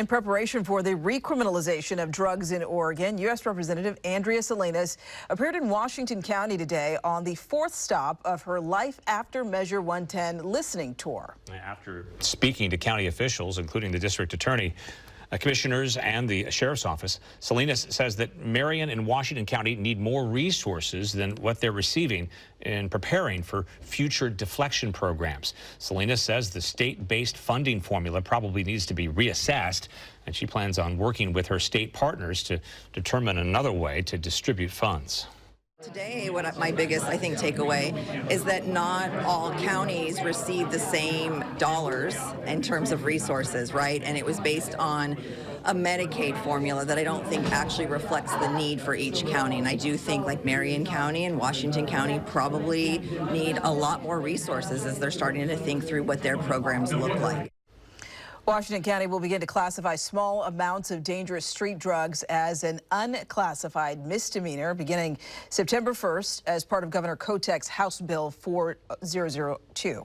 In preparation for the recriminalization of drugs in Oregon, U.S. Representative Andrea Salinas appeared in Washington County today on the fourth stop of her Life After Measure 110 listening tour. After speaking to county officials, including the district attorney, commissioners, and the sheriff's office, Salinas says that Marion and Washington County need more resources than what they're receiving in preparing for future deflection programs. Salinas says the state-based funding formula probably needs to be reassessed, and she plans on working with her state partners to determine another way to distribute funds. Today, what my biggest, I think, takeaway is that not all counties receive the same dollars in terms of resources, right? And it was based on a Medicaid formula that I don't think actually reflects the need for each county. And I do think like Marion County and Washington County probably need a lot more resources as they're starting to think through what their programs look like. Washington County will begin to classify small amounts of dangerous street drugs as an unclassified misdemeanor beginning September 1st as part of Governor Kotek's House Bill 4002.